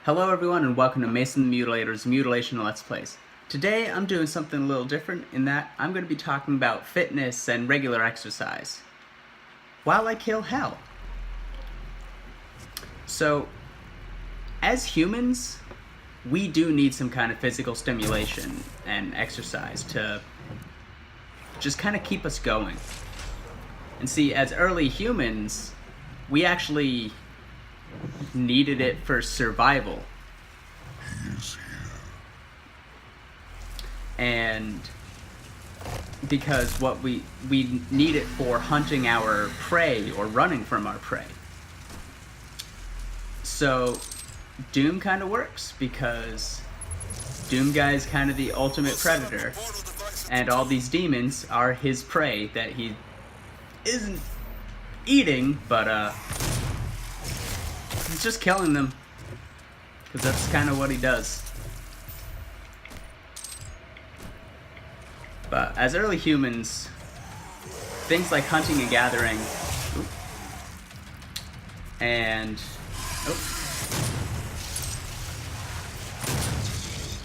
Hello everyone and welcome to Mason the Mutilator's Mutilation Let's Plays. Today I'm doing something a little different in that I'm going to be talking about fitness and regular exercise while I kill hell. So, as humans, we do need some kind of physical stimulation and exercise to just kind of keep us going. And see, as early humans, we actually needed it for survival. And because what we need it for hunting our prey or running from our prey. So Doom kind of works because Doom Guy is kind of the ultimate predator, and all these demons are his prey that he isn't eating, but he's just killing them, because that's kind of what he does. But as early humans, things like hunting and gathering, and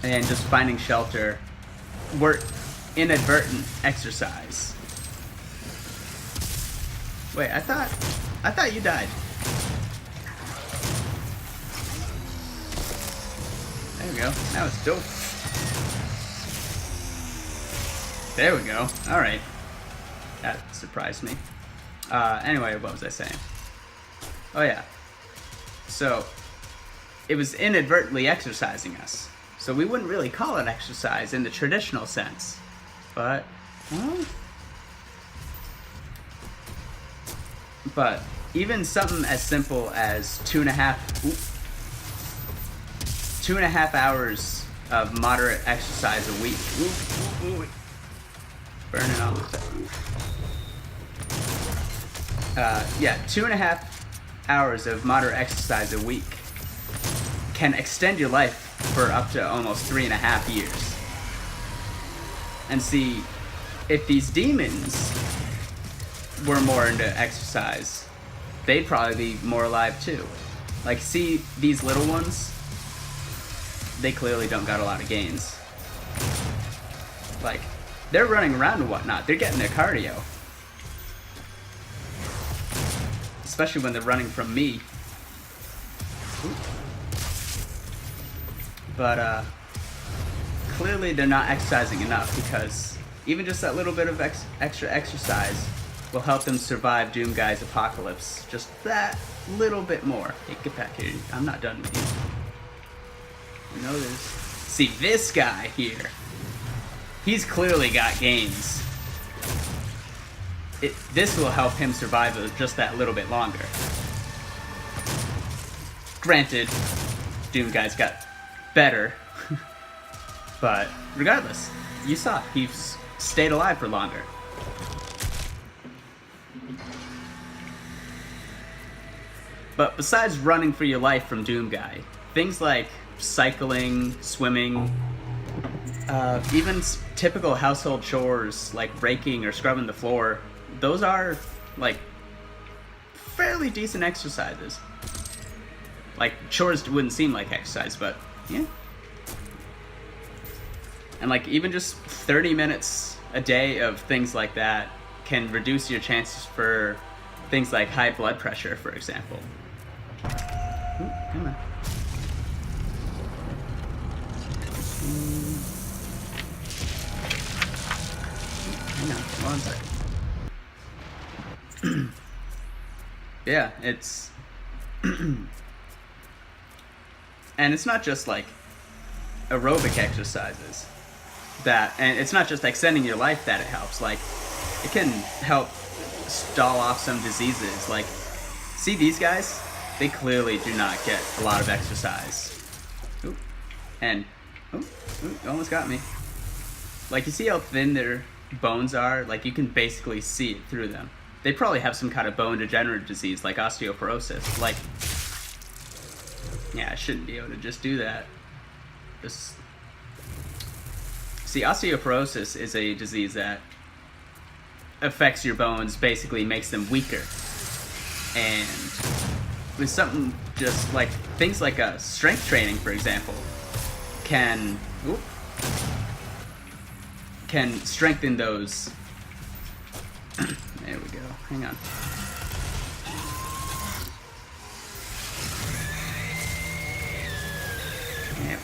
just finding shelter were inadvertent exercise. Wait, I thought you died. There we go. That was dope. There we go. Alright. That surprised me. Anyway, what was I saying? Oh yeah. So, it was inadvertently exercising us. So we wouldn't really call it exercise in the traditional sense. But, well... But, even something as simple as 2.5 hours of moderate exercise a week. Burning on the yeah, 2.5 hours of moderate exercise a week can extend your life for up to almost 3.5 years. And see, if these demons were more into exercise, they'd probably be more alive too. Like, see these little ones? They clearly don't got a lot of gains. Like, they're running around and whatnot. They're getting their cardio. Especially when they're running from me. But, clearly they're not exercising enough, because even just that little bit of extra exercise will help them survive Doom Guy's apocalypse. Just that little bit more. Hey, get back here. I'm not done with you. You know this. See, this guy here, he's clearly got gains. This will help him survive just that little bit longer. Granted, Doom Guy's got better, but regardless, you saw he's stayed alive for longer. But besides running for your life from Doom Guy, things like cycling, swimming, even typical household chores like raking or scrubbing the floor, those are like fairly decent exercises. Like, chores wouldn't seem like exercise, but yeah. And like, even just 30 minutes a day of things like that can reduce your chances for things like high blood pressure, for example. Ooh, come on. Hang on, 1 second. Yeah, it's... and it's not just like aerobic exercises that, and it's not just extending your life that it helps. Like, it can help stall off some diseases. Like, see these guys? They clearly do not get a lot of exercise. Ooh. And, almost got me. Like, you see how thin their bones are? Like, you can basically see it through them. They probably have some kind of bone degenerative disease, like osteoporosis. Like, yeah, I shouldn't be able to just do that. See, osteoporosis is a disease that affects your bones, basically makes them weaker. And with something just like things like strength training, for example, can strengthen those. There we go. Hang on. Yeah.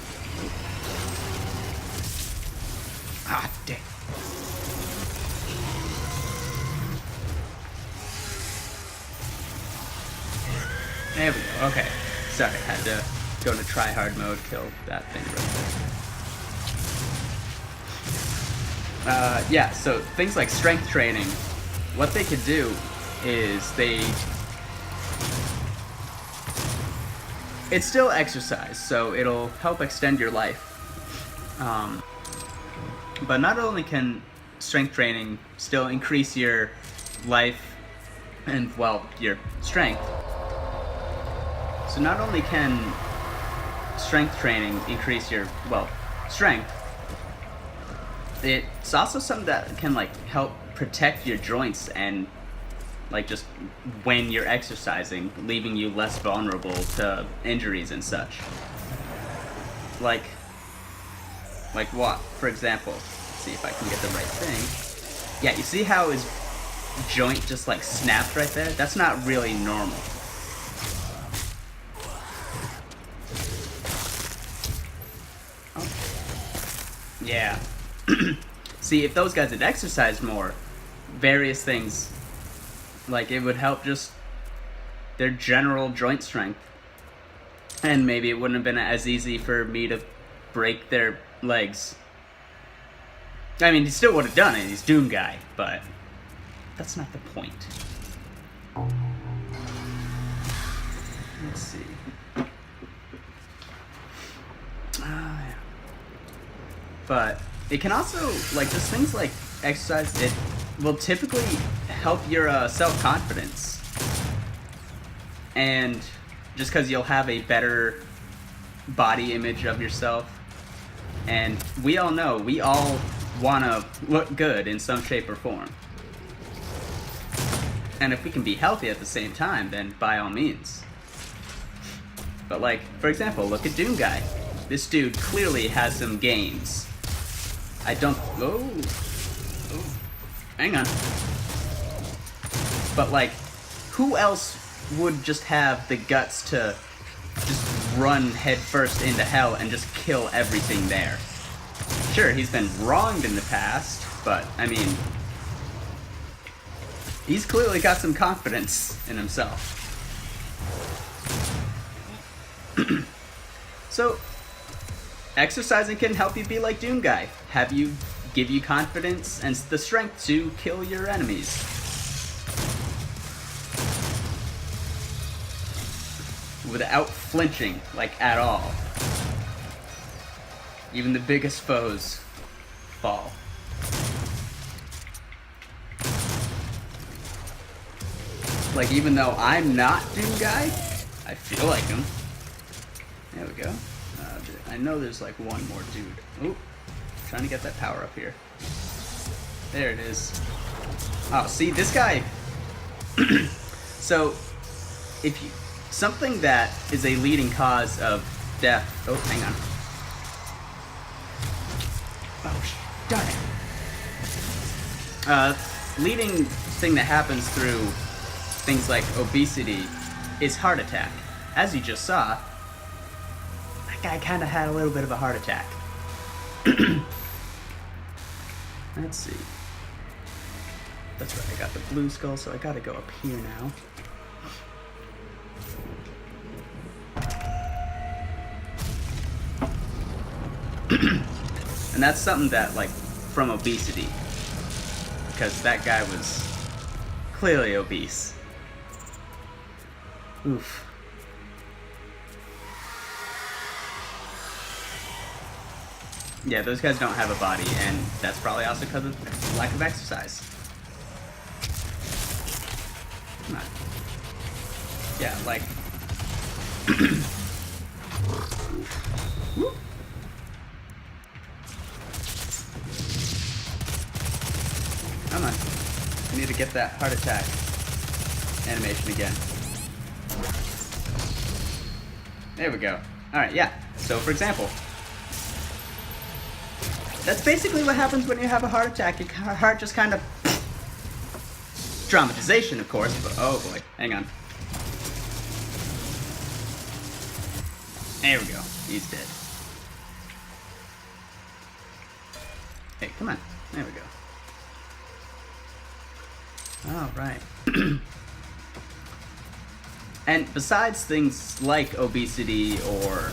Ah, dang. There we go. Okay. Sorry, had to go to try hard mode, kill that thing right there. Yeah, so things like strength training, what they could do is it's still exercise, so it'll help extend your life. But not only can strength training still increase your life and, well, your strength. So not only can strength training increase your, well, strength, it's also something that can, like, help protect your joints and, like, just when you're exercising, leaving you less vulnerable to injuries and such. Like what? For example, let's see if I can get the right thing. Yeah, you see how his joint just, like, snapped right there? That's not really normal. Yeah. See, if those guys had exercised more, various things, like, it would help just their general joint strength. And maybe it wouldn't have been as easy for me to break their legs. I mean, he still would have done it, he's Doom Guy, but that's not the point. Let's see. Yeah. But it can also, like, just things like exercise, it will typically help your self-confidence. And just because you'll have a better body image of yourself. And we all know, we all want to look good in some shape or form. And if we can be healthy at the same time, then by all means. But, like, for example, look at Doom Guy. This dude clearly has some gains. I don't... Oh. Hang on. But, like, who else would just have the guts to just run headfirst into hell and just kill everything there? Sure, he's been wronged in the past, but, I mean, he's clearly got some confidence in himself. So, exercising can help you be like Doom Guy. Give you confidence and the strength to kill your enemies. Without flinching, like, at all. Even the biggest foes fall. Like, even though I'm not Doom Guy, I feel like him. There we go. I know there's, like, one more dude. Oop. Trying to get that power up here. There it is. Oh, see, this guy... So, if you... Something that is a leading cause of death... Oh, hang on. Oh, darn it. Leading thing that happens through things like obesity is heart attack. As you just saw, that guy kind of had a little bit of a heart attack. Let's see. That's right, I got the blue skull, so I gotta go up here now. And that's something that, like, from obesity. Because that guy was clearly obese. Oof. Yeah, those guys don't have a body, and that's probably also because of lack of exercise. Come on. Yeah, like... Come on. I need to get that heart attack animation again. There we go. Alright, yeah. So, for example, that's basically what happens when you have a heart attack. Your heart just kind of... Dramatization, of course, but oh boy. Hang on. There we go. He's dead. Hey, come on. There we go. Alright. And besides things like obesity or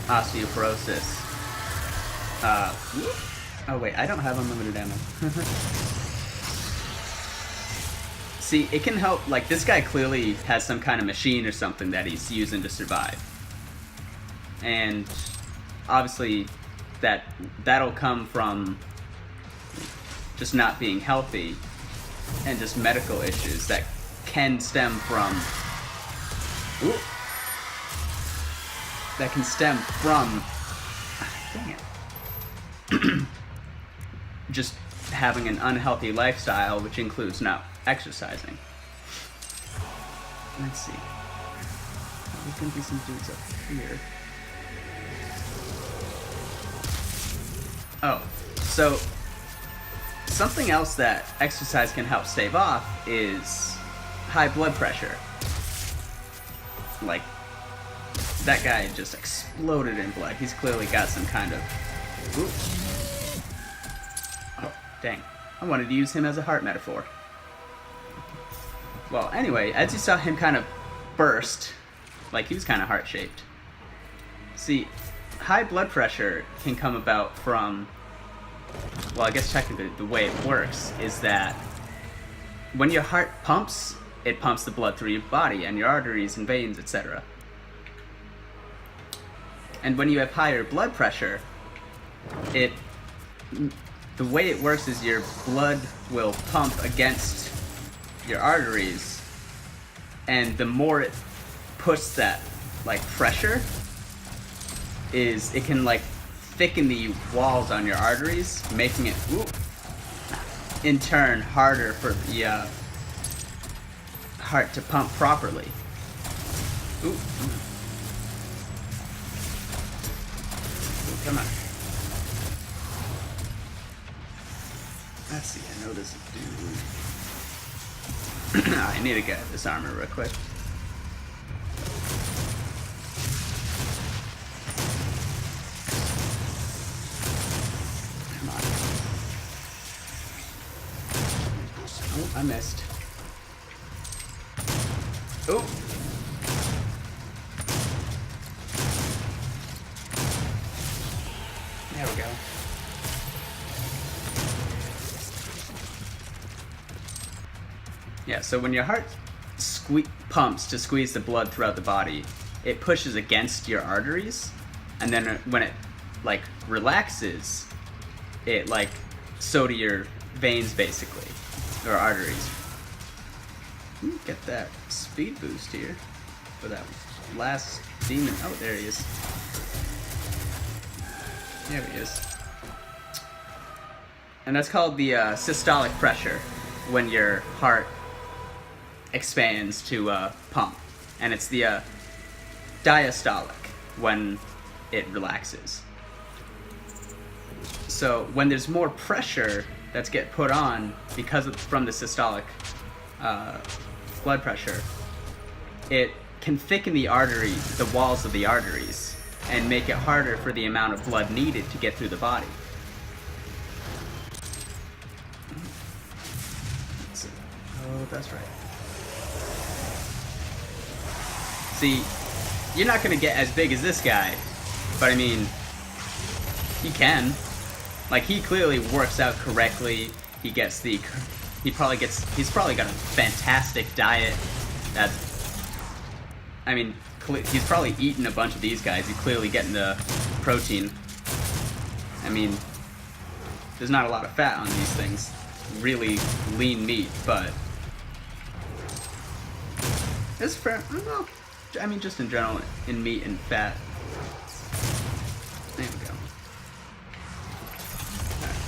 osteoporosis, oh wait, I don't have unlimited ammo. See, it can help, like, this guy clearly has some kind of machine or something that he's using to survive. And obviously that'll come from just not being healthy and just medical issues that can stem from dang it, just having an unhealthy lifestyle, which includes not exercising. Let's see. There's gonna be some dudes up here. Oh, so something else that exercise can help stave off is high blood pressure. Like, that guy just exploded in blood. He's clearly got some kind of... Ooh. Oh, dang. I wanted to use him as a heart metaphor. Well, anyway, as you saw him kind of burst, like he was kind of heart-shaped. See, high blood pressure can come about from... Well, I guess technically the way it works is that when your heart pumps, it pumps the blood through your body and your arteries and veins, etc. And when you have higher blood pressure, the way it works is your blood will pump against your arteries, and the more it puts that, like, pressure, it can, like, thicken the walls on your arteries, making it, in turn, harder for the heart to pump properly. Ooh, come on. Let's see, I know this dude. I need to get this armor real quick. Come on. Oh, I missed. Oh! There we go. Yeah, so when your heart pumps to squeeze the blood throughout the body, it pushes against your arteries, and then when it, like, relaxes, it, like, so do your veins, basically, or arteries. Get that speed boost here for that last demon. Oh, there he is. There he is. And that's called the systolic pressure, when your heart expands to pump. And it's the diastolic when it relaxes. So when there's more pressure that's get put on from the systolic blood pressure, it can thicken the walls of the arteries, and make it harder for the amount of blood needed to get through the body. Oh, that's right. See, you're not going to get as big as this guy, but I mean, he can. Like, he clearly works out correctly. He's probably got a fantastic diet. I mean, he's probably eaten a bunch of these guys. He's clearly getting the protein. I mean, there's not a lot of fat on these things. Really lean meat, but it's fair. Well, I mean, just in general, in meat and fat. There we go. Right.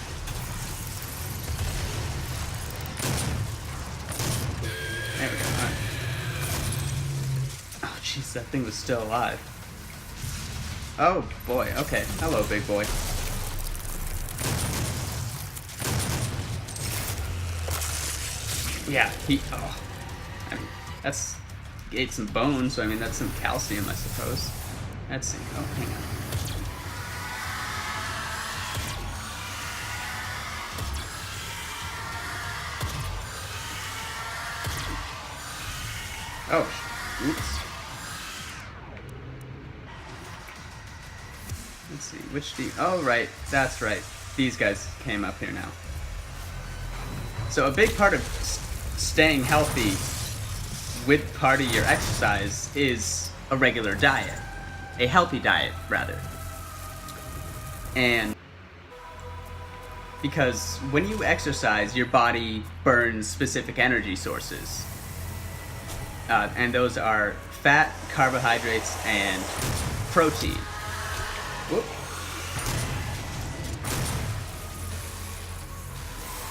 There we go. All right. Oh, jeez. that thing was still alive. Oh boy, okay. Hello, big boy. Yeah, I mean, that's, ate some bones, so I mean, that's some calcium, I suppose. Let's see. Oh, hang on. Oh, oops. Let's see, which oh, right, that's right. These guys came up here now. So a big part of staying healthy with part of your exercise is a regular diet. A healthy diet, rather. And because when you exercise, your body burns specific energy sources. And those are fat, carbohydrates, and protein. Whoop.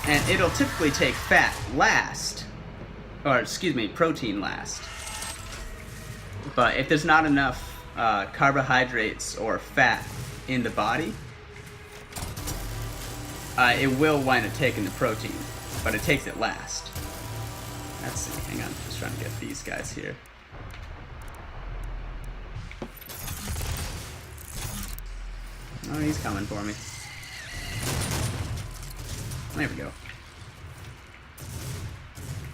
And it'll typically take fat last, or excuse me, protein last. But if there's not enough carbohydrates or fat in the body, it will wind up taking the protein, but it takes it last. Let's see, hang on, just trying to get these guys here. Oh, he's coming for me. There we go.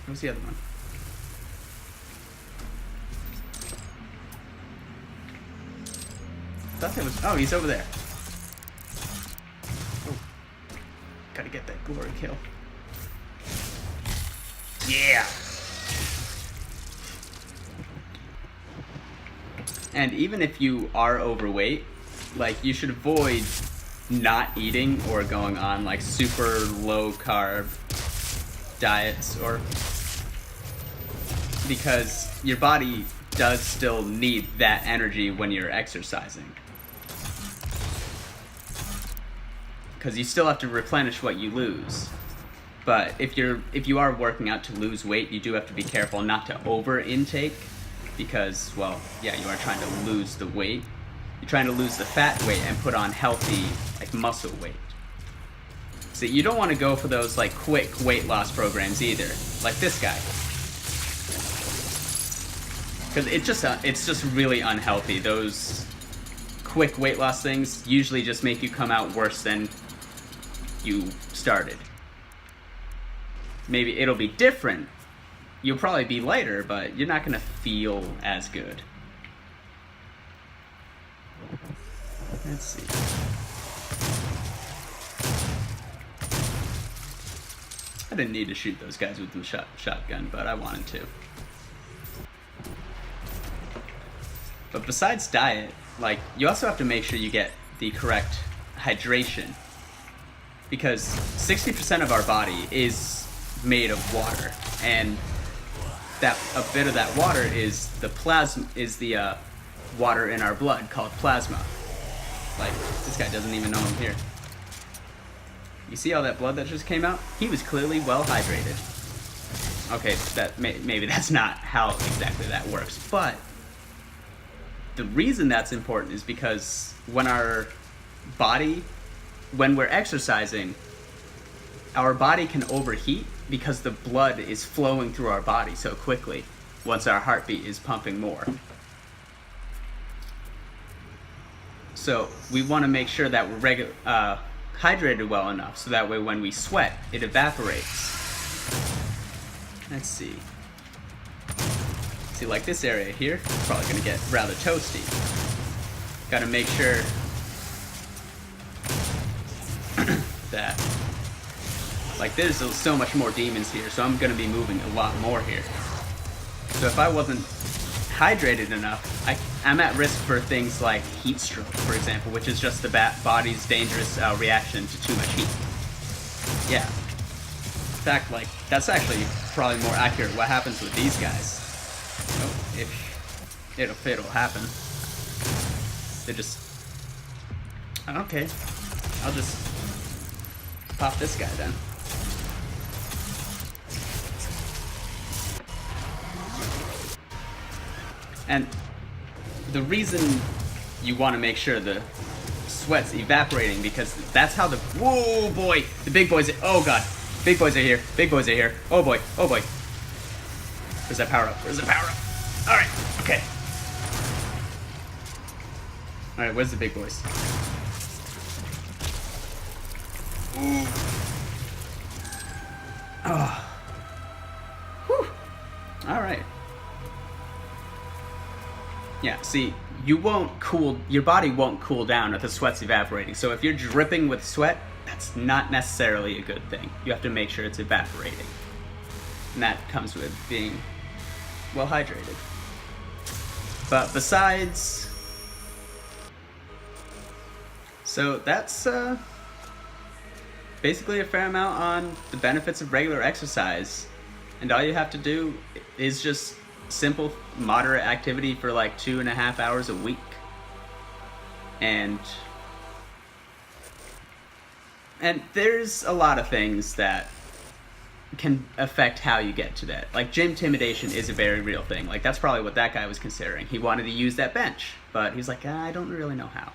Where's the other one? I thought that was... Oh, he's over there. Oh. Gotta get that glory kill. Yeah! And even if you are overweight, like, you should avoid not eating or going on like super low carb diets, or because your body does still need that energy when you're exercising, because you still have to replenish what you lose. But if you are working out to lose weight, you do have to be careful not to over intake, because, well, yeah, you are trying to lose the weight. You're trying to lose the fat weight and put on healthy, like, muscle weight. So you don't want to go for those, like, quick weight loss programs either, like this guy. Because it's just really unhealthy. Those quick weight loss things usually just make you come out worse than you started. Maybe it'll be different. You'll probably be lighter, but you're not going to feel as good. Let's see. I didn't need to shoot those guys with the shotgun, but I wanted to. But besides diet, like, you also have to make sure you get the correct hydration, because 60% of our body is made of water, and that a bit of that water is the water in our blood called plasma. Like, this guy doesn't even know I'm here. You see all that blood that just came out? He was clearly well hydrated. Okay, maybe that's not how exactly that works, but the reason that's important is because when we're exercising, our body can overheat because the blood is flowing through our body so quickly once our heartbeat is pumping more. So we want to make sure that we're hydrated well enough so that way when we sweat, it evaporates. Let's see. See, like this area here, it's probably going to get rather toasty. Got to make sure that, like, there's so much more demons here, so I'm going to be moving a lot more here. So if I wasn't hydrated enough, I'm at risk for things like heat stroke, for example, which is just the body's dangerous reaction to too much heat. Yeah. In fact, like, that's actually probably more accurate what happens with these guys. Oh, if it'll happen. They just... Okay. I'll just pop this guy then. And the reason you want to make sure the sweat's evaporating, because that's how the, whoa boy, the big boys, oh god, big boys are here, big boys are here, oh boy, oh boy. Where's that power up? Where's the power up? Alright, okay. Alright, where's the big boys? Ooh. Oh. Whew. Alright. Yeah, see, your body won't cool down if the sweat's evaporating. So if you're dripping with sweat, that's not necessarily a good thing. You have to make sure it's evaporating. And that comes with being well hydrated. But besides, so that's basically a fair amount on the benefits of regular exercise. And all you have to do is just simple, moderate activity for like 2.5 hours a week. And there's a lot of things that can affect how you get to that. Like gym intimidation is a very real thing. Like that's probably what that guy was considering. He wanted to use that bench, but he's like, I don't really know how.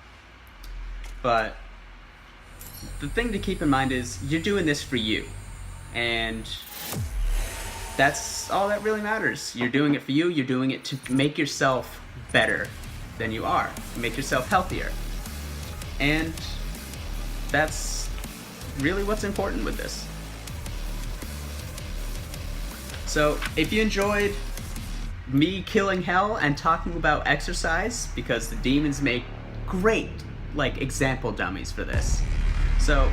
But the thing to keep in mind is you're doing this for you. And that's all that really matters. You're doing it for you. You're doing it to make yourself better than you are. Make yourself healthier. And that's really what's important with this. So if you enjoyed me killing hell and talking about exercise, because the demons make great like example dummies for this. So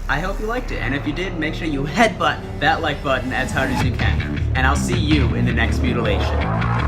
I hope you liked it, and if you did, make sure you headbutt that like button as hard as you can, and I'll see you in the next mutilation.